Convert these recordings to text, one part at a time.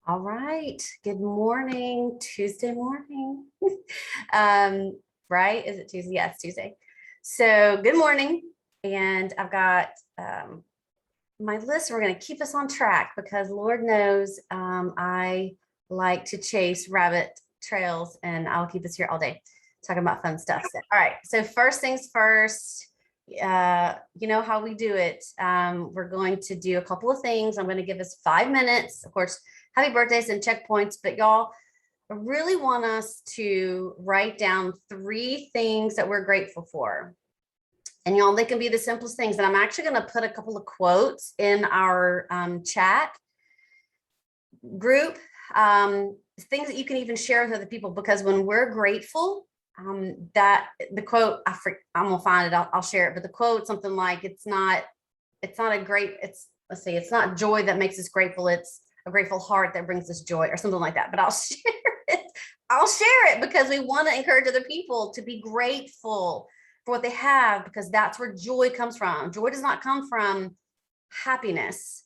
All right. Good morning, Tuesday morning. Right? Is it Tuesday? Yeah, it's Tuesday. So good morning. And I've got my list. We're going to keep us on track because Lord knows I like to chase rabbit trails and I'll keep us here all day talking about fun stuff. So, all right. So first things first, you know how we do it. We're going to do a couple of things. I'm going to give us 5 minutes. Of course, happy birthdays and checkpoints, but y'all, I really want us to write down 3 things that we're grateful for. And y'all, they can be the simplest things. And I'm actually going to put a couple of quotes in our chat group, things that you can even share with other people, because when we're grateful, that the quote, I'm gonna find it, I'll share it, but the quote, something like, it's not a great, let's see, it's not joy that makes us grateful, it's a grateful heart that brings us joy, or something like that. But I'll share it because we want to encourage other people to be grateful for what they have, because that's where joy comes from. Joy does not come from happiness.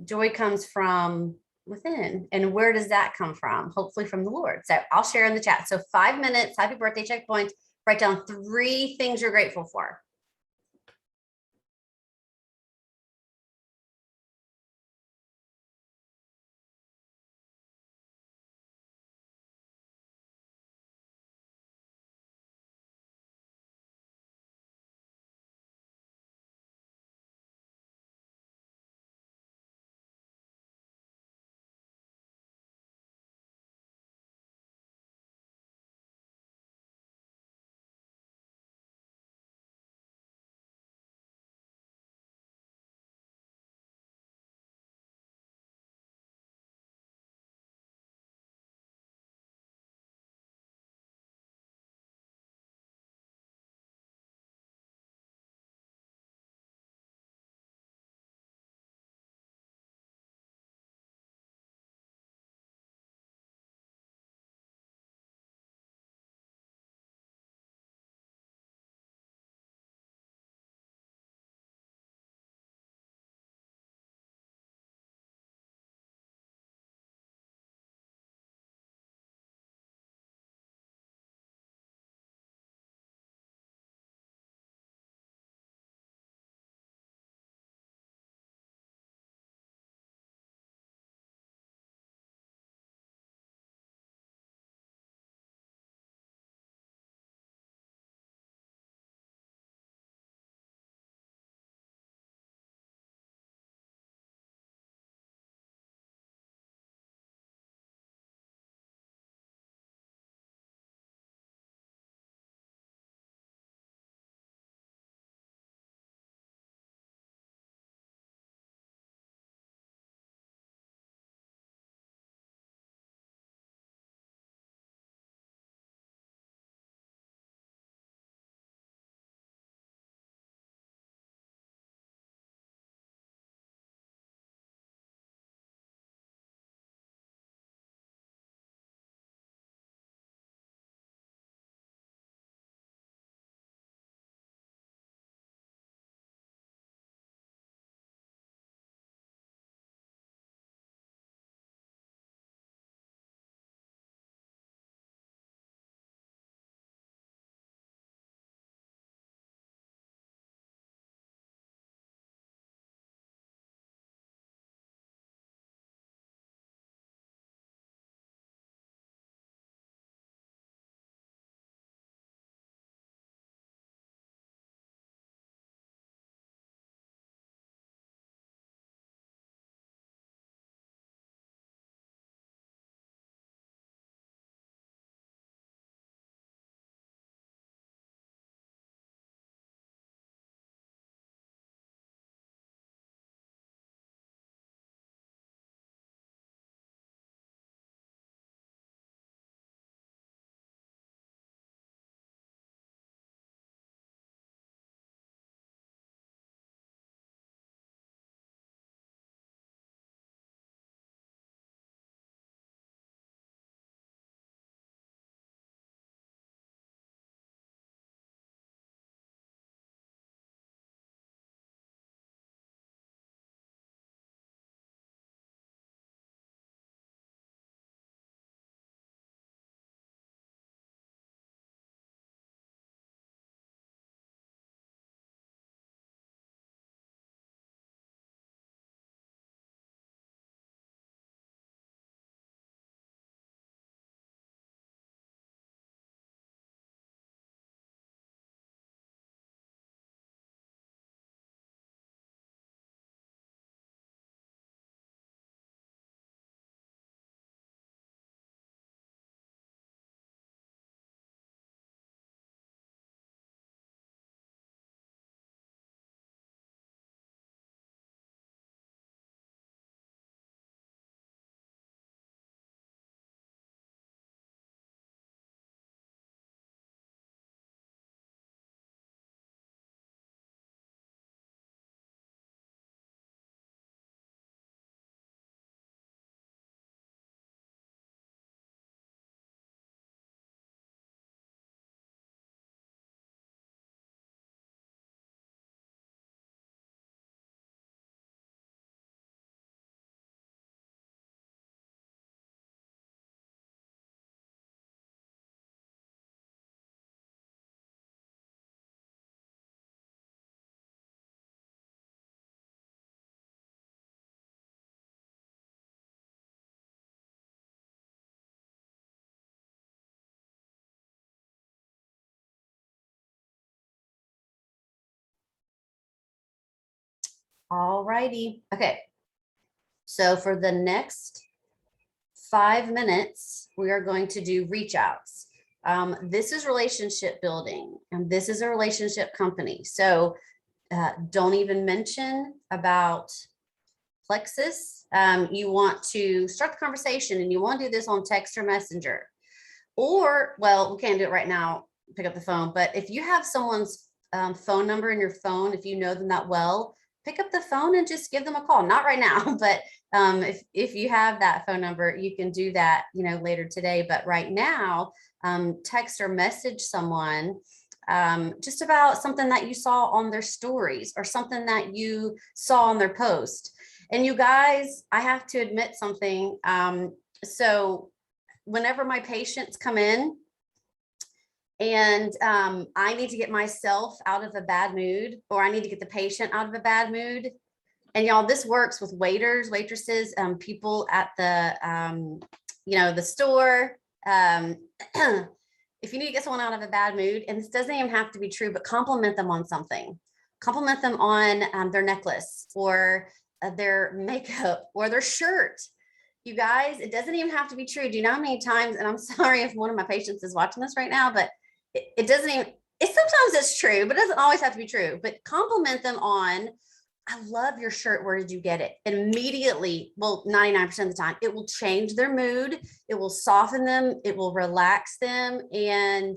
Joy comes from within. And where does that come from? Hopefully from the Lord. So I'll share in the chat. So 5 minutes, happy birthday checkpoint, write down 3 things you're grateful for. All righty. Okay. So for the next 5 minutes, we are going to do reach outs. This is relationship building, and this is a relationship company. So don't even mention about Plexus. You want to start the conversation, and you want to do this on text or messenger. Or, well, we can't do it right now, pick up the phone, but if you have someone's phone number in your phone, if you know them that well, pick up the phone and just give them a call. Not right now, but if you have that phone number, you can do that, later today. But right now, text or message someone just about something that you saw on their stories or something that you saw on their post. And you guys, I have to admit something. So whenever my patients come in and I need to get myself out of a bad mood, or I need to get the patient out of a bad mood. And y'all, this works with waiters, waitresses, people at the store. If you need to get someone out of a bad mood, and this doesn't even have to be true, but compliment them on something. Compliment them on their necklace or their makeup or their shirt. You guys, it doesn't even have to be true. Do you know how many times, and I'm sorry if one of my patients is watching this right now, but it doesn't even, sometimes it's true, but it doesn't always have to be true. But compliment them on, I love your shirt. Where did you get it? And immediately, well, 99% of the time, it will change their mood. It will soften them. It will relax them. And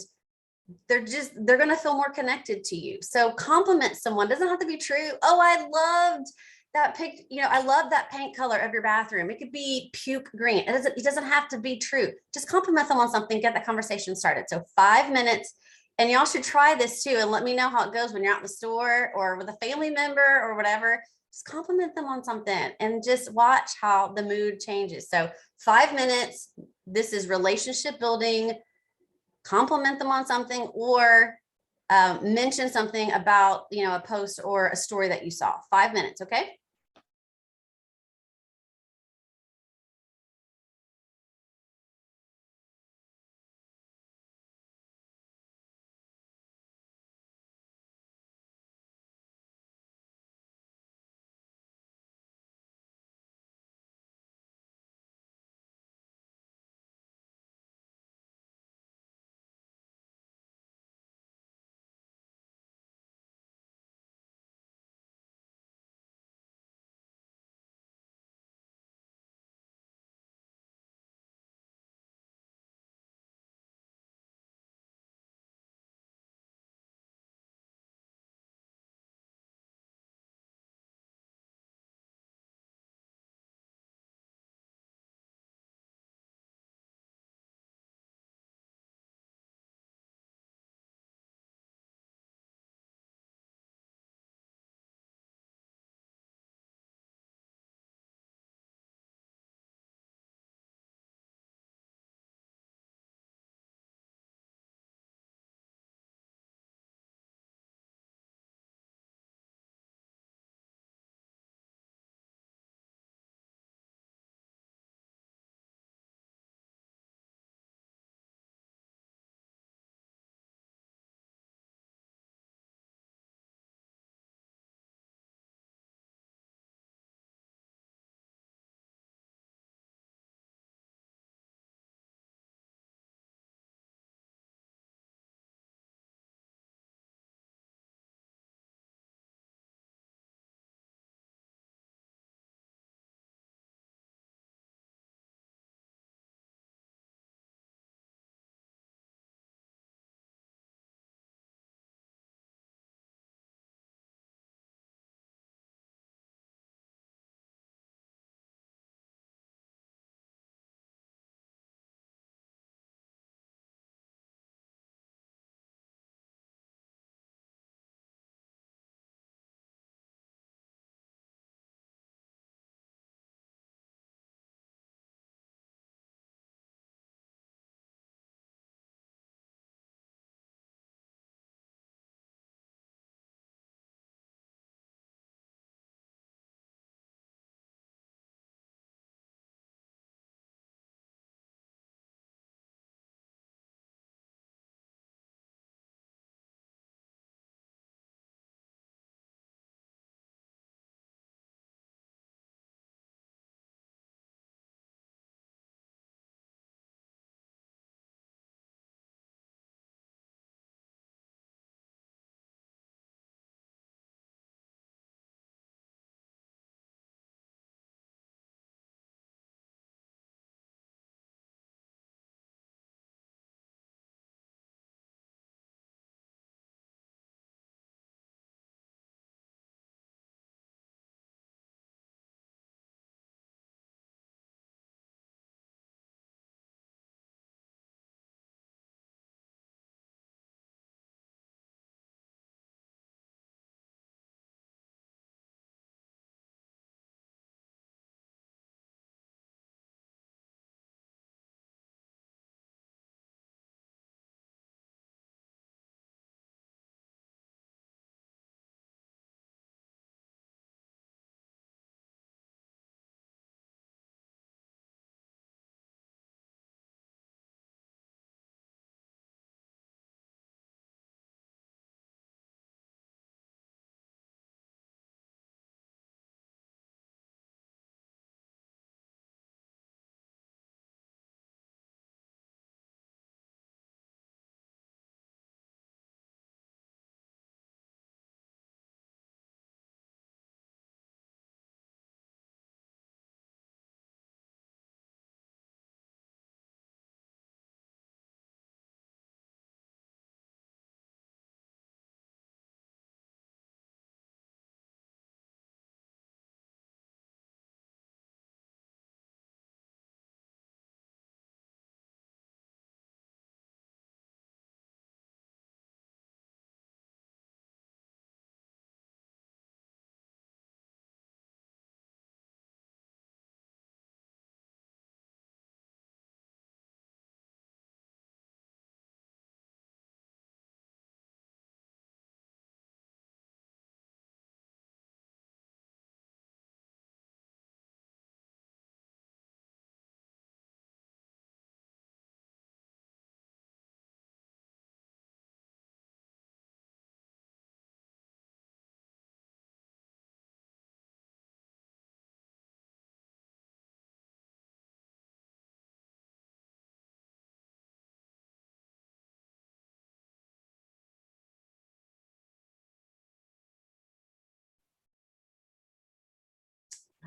they're going to feel more connected to you. So compliment someone. Doesn't have to be true. Oh, I loved that pic, I love that paint color of your bathroom. It could be puke green. It doesn't have to be true. Just compliment them on something, get the conversation started. So 5 minutes, and y'all should try this too. And let me know how it goes when you're out in the store or with a family member or whatever. Just compliment them on something and just watch how the mood changes. So 5 minutes, this is relationship building. Compliment them on something, or mention something about, a post or a story that you saw. 5 minutes. Okay.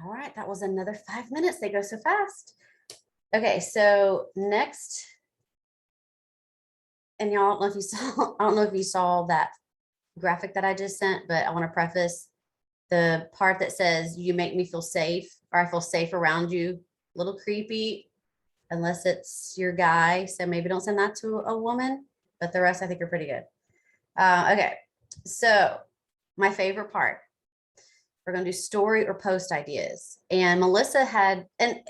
All right, that was another 5 minutes. They go so fast. Okay, so next, and y'all, I don't know if you saw, I don't know if you saw that graphic that I just sent, but I want to preface the part that says you make me feel safe, or I feel safe around you. A little creepy, unless it's your guy. So maybe don't send that to a woman, but the rest I think are pretty good. Okay, so my favorite part, we're going to do story or post ideas. And Melissa had, and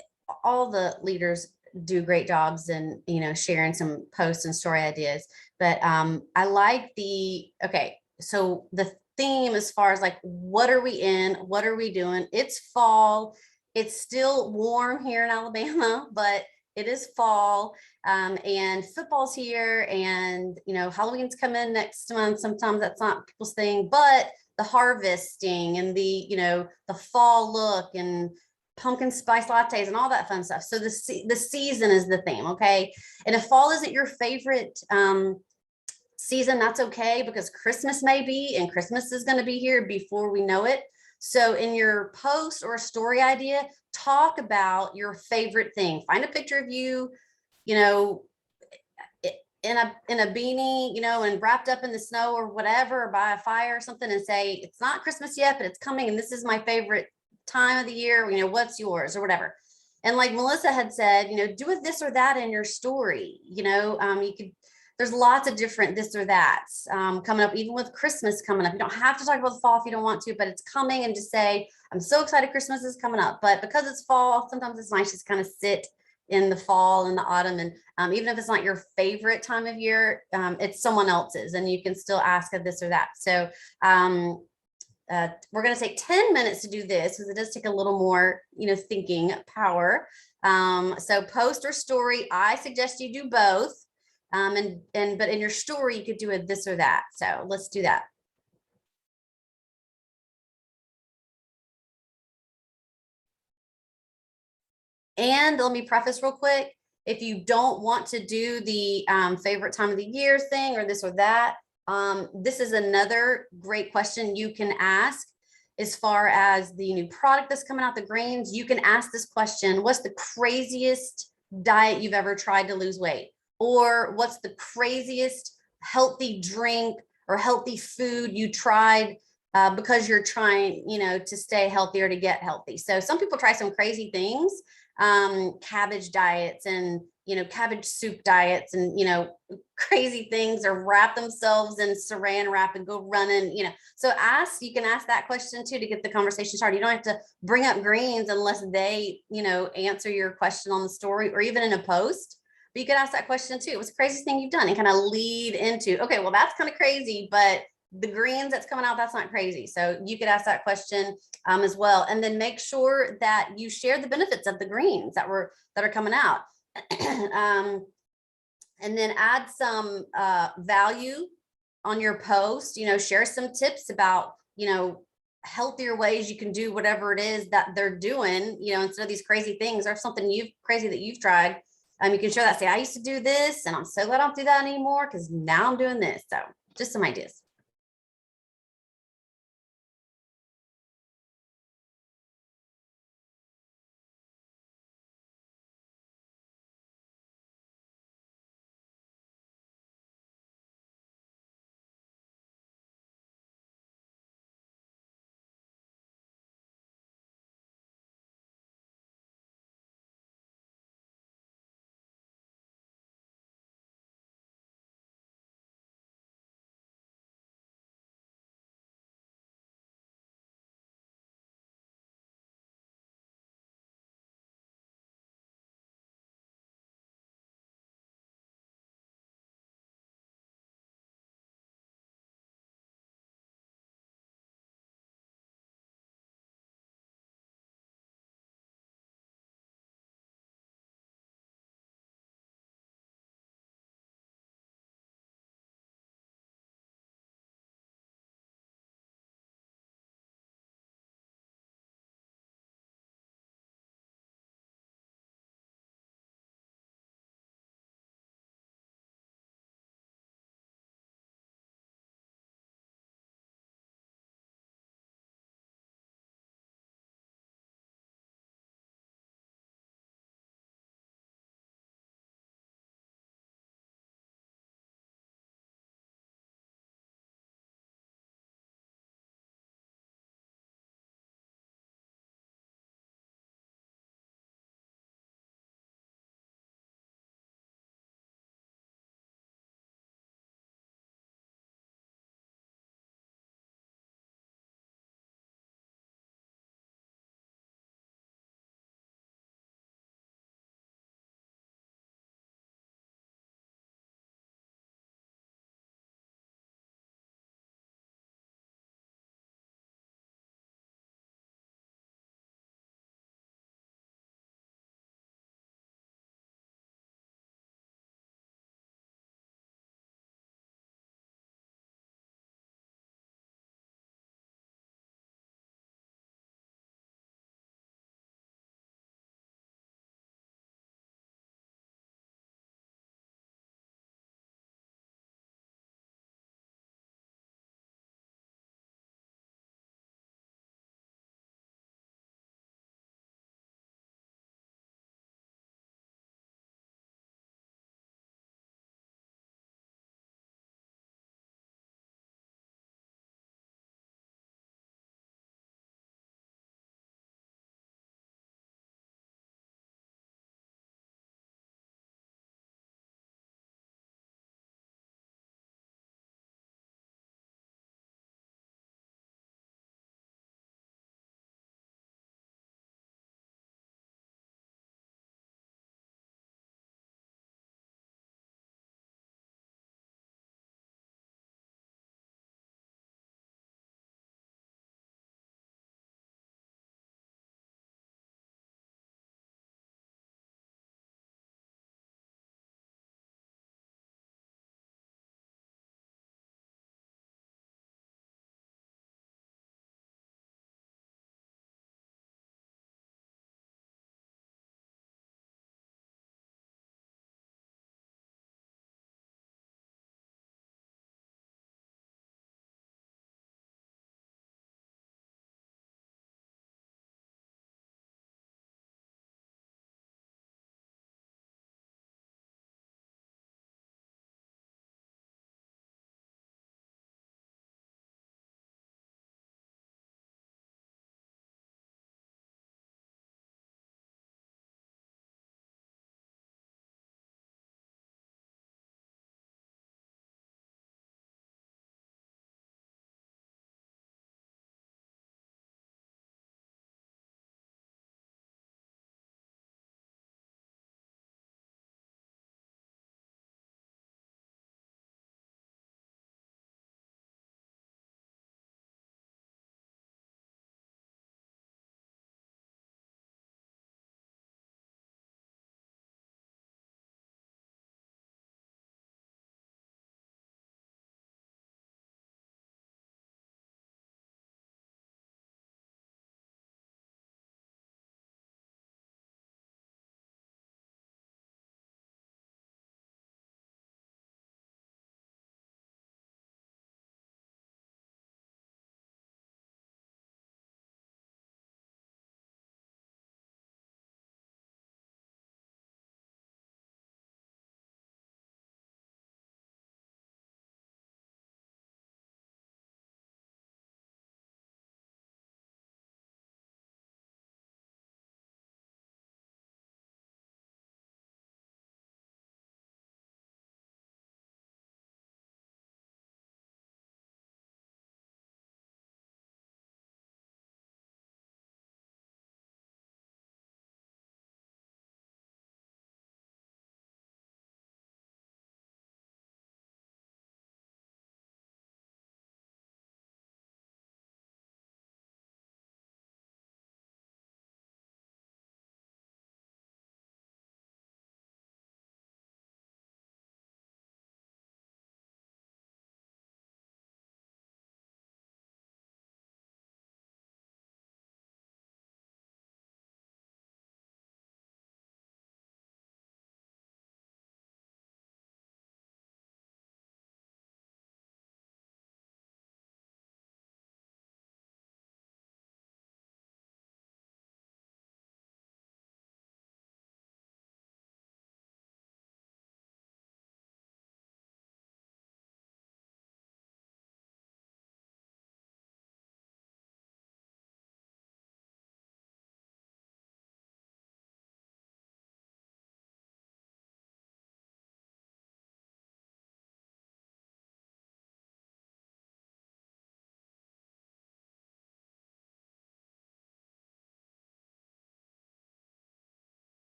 all the leaders do great jobs in, sharing some posts and story ideas. But I like okay, so the theme as far as like, what are we in? What are we doing? It's fall. It's still warm here in Alabama, but it is fall, and football's here, and Halloween's coming next month. Sometimes that's not people's thing, but the harvesting and the fall look and pumpkin spice lattes and all that fun stuff. So the season is the theme, okay? And if fall isn't your favorite season, that's okay, because Christmas may be, and Christmas is going to be here before we know it. So in your post or a story idea, talk about your favorite thing. Find a picture of you, in a beanie, and wrapped up in the snow or whatever, or by a fire or something, and say, it's not Christmas yet, but it's coming, and this is my favorite time of the year. What's yours, or whatever. And like Melissa had said, do a this or that in your story. You could, there's lots of different this or that's coming up, even with Christmas coming up. You don't have to talk about the fall if you don't want to, but it's coming, and just say, I'm so excited Christmas is coming up. But because it's fall, sometimes it's nice just kind of sit in the fall and the autumn. And even if it's not your favorite time of year, it's someone else's, and you can still ask of this or that. So we're going to take 10 minutes to do this, because it does take a little more, thinking power. So post or story, I suggest you do both. But in your story, you could do a this or that. So let's do that. And let me preface real quick, if you don't want to do the favorite time of the year thing, or this or that, this is another great question you can ask. As far as the new product that's coming out, the greens, you can ask this question: what's the craziest diet you've ever tried to lose weight? Or what's the craziest healthy drink or healthy food you tried because you're trying, to stay healthy or to get healthy? So some people try some crazy things, cabbage diets and cabbage soup diets, and crazy things, or wrap themselves in saran wrap and go running. So you can ask that question too, to get the conversation started. You don't have to bring up greens unless they answer your question on the story, or even in a post. But you could ask that question too: what's the craziest thing you've done? And kind of lead into, okay, well, that's kind of crazy, but the greens that's coming out, that's not crazy. So you could ask that question as well. And then make sure that you share the benefits of the greens that are coming out. And then add some value on your post. Share some tips about healthier ways you can do whatever it is that they're doing, instead of these crazy things, or something crazy that you've tried. You can share that, say, I used to do this, and I'm so glad I don't do that anymore, because now I'm doing this. So just some ideas.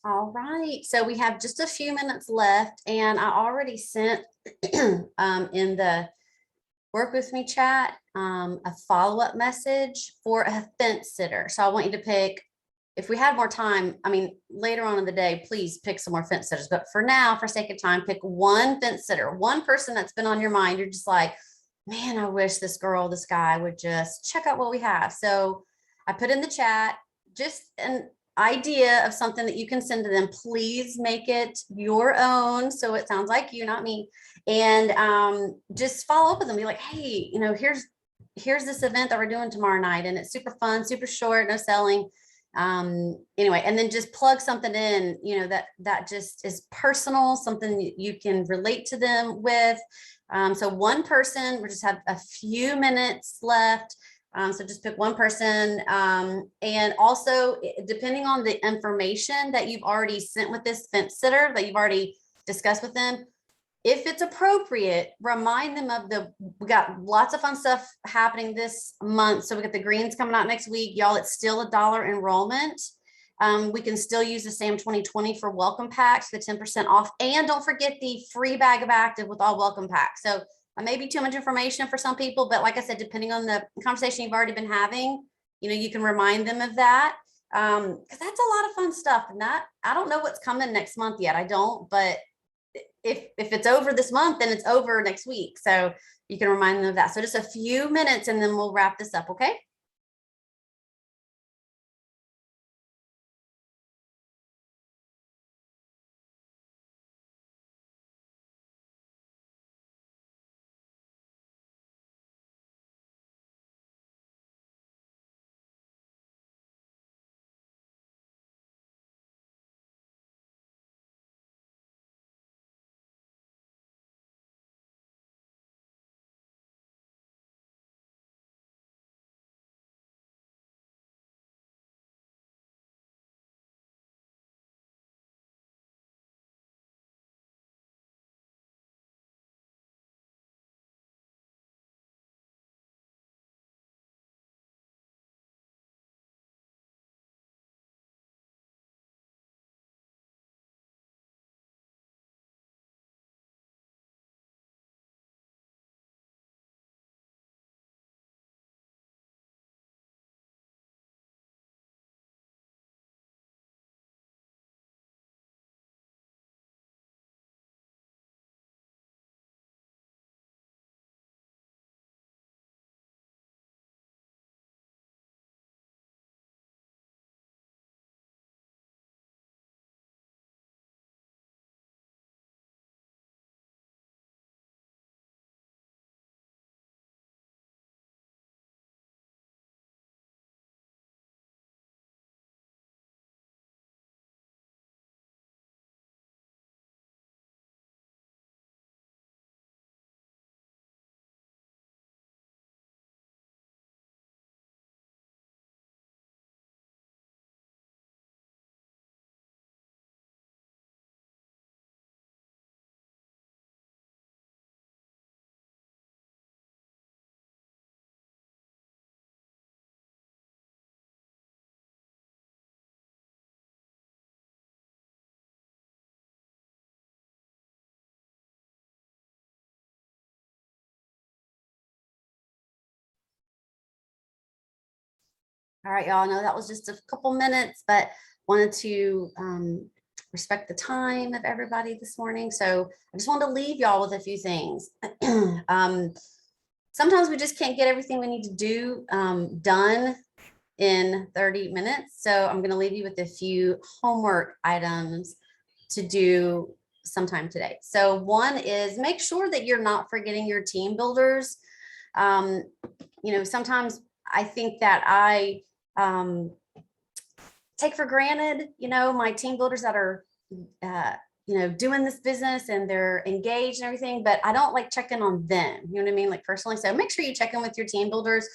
All right, so we have just a few minutes left, and I already sent in the work with me chat a follow-up message for a fence sitter. So I want you to pick, if we had more time, I mean, later on in the day, please pick some more fence sitters. But for now, for sake of time, pick one fence sitter, one person that's been on your mind. You're just like, man, I wish this girl, this guy would just check out what we have. So I put in the chat just an idea of something that you can send to them. Please make it your own. So it sounds like you, not me. And just follow up with them. Be like, hey, here's this event that we're doing tomorrow night, and it's super fun, super short, no selling. Anyway, and then just plug something in, that just is personal, something you can relate to them with. So one person, we just have a few minutes left. So just pick one person. And also, depending on the information that you've already sent with this fence sitter that you've already discussed with them, if it's appropriate, remind them of we got lots of fun stuff happening this month. So we got the greens coming out next week. Y'all, it's still $1 enrollment. We can still use the same 2020 for welcome packs, the 10% off. And don't forget the free bag of active with all welcome packs. So may be too much information for some people, but like I said, depending on the conversation you've already been having, you can remind them of that. Because that's a lot of fun stuff. And I don't know what's coming next month yet. I don't, but if it's over this month, then it's over next week. So you can remind them of that. So just a few minutes and then we'll wrap this up. Okay. All right, y'all. I know that was just a couple minutes, but wanted to respect the time of everybody this morning. So I just wanted to leave y'all with a few things. Sometimes we just can't get everything we need to do done in 30 minutes. So I'm going to leave you with a few homework items to do sometime today. So one is make sure that you're not forgetting your team builders. Sometimes I think that I take for granted, my team builders that are, doing this business and they're engaged and everything, but I don't like checking on them. You know what I mean? Like personally. So make sure you check in with your team builders.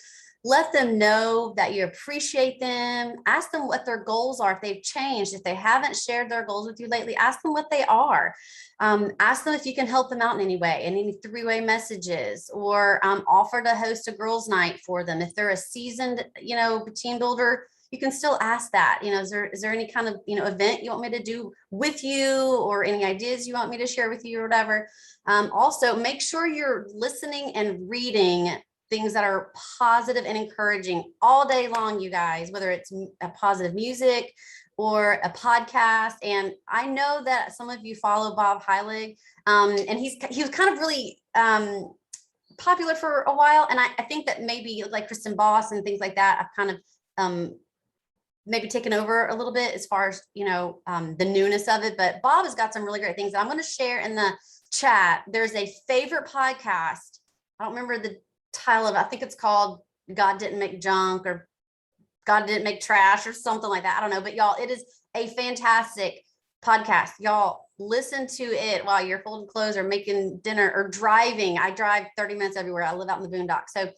Let them know that you appreciate them. Ask them what their goals are. If they've changed, if they haven't shared their goals with you lately, ask them what they are. Ask them if you can help them out in any way, in any three-way messages, or offer to host a girls' night for them. If they're a seasoned, team builder, you can still ask that. Is there any kind of, event you want me to do with you, or any ideas you want me to share with you or whatever. Also, make sure you're listening and reading things that are positive and encouraging all day long, you guys, whether it's a positive music or a podcast. And I know that some of you follow Bob Heilig, and he was kind of really popular for a while. And I think that maybe like Kristen Boss and things like that, I've kind of maybe taken over a little bit as far as, the newness of it. But Bob has got some really great things that I'm going to share in the chat. There's a favorite podcast. I don't remember the title of it. I think it's called God Didn't Make Junk, or God Didn't Make Trash, or something like that. I don't know, but y'all, it is a fantastic podcast. Y'all listen to it while you're folding clothes or making dinner or driving. I drive 30 minutes everywhere. I live out in the boondocks.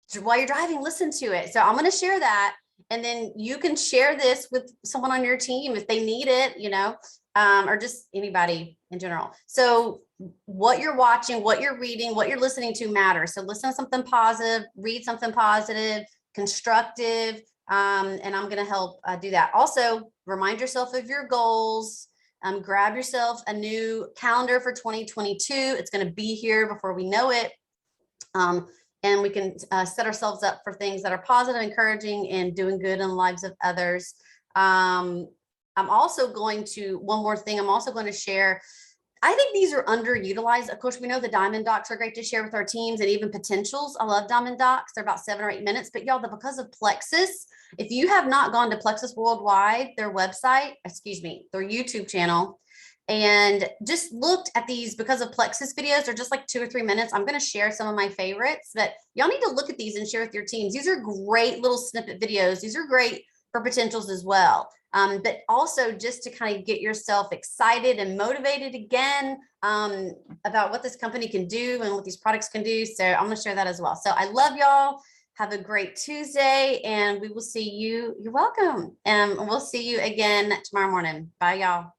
So while you're driving, listen to it. So I'm going to share that. And then you can share this with someone on your team if they need it, or just anybody in general. So what you're watching, what you're reading, what you're listening to matters. So listen to something positive, read something positive, constructive, and I'm going to help do that. Also, remind yourself of your goals. Grab yourself a new calendar for 2022. It's going to be here before we know it. And we can set ourselves up for things that are positive, encouraging, and doing good in the lives of others. I'm also going to, one more thing, I'm also going to share, I think these are underutilized. Of course, we know the Diamond Docs are great to share with our teams, and even Potentials. I love Diamond Docs. They're about 7 or 8 minutes, but y'all, because of Plexus, if you have not gone to Plexus Worldwide, their website, their YouTube channel, and just looked at these because of Plexus videos, they're just like 2 or 3 minutes. I'm going to share some of my favorites, but y'all need to look at these and share with your teams. These are great little snippet videos. These are great for Potentials as well. But also just to kind of get yourself excited and motivated again about what this company can do and what these products can do. So I'm going to share that as well. So I love y'all. Have a great Tuesday, and we will see you. You're welcome. And we'll see you again tomorrow morning. Bye, y'all.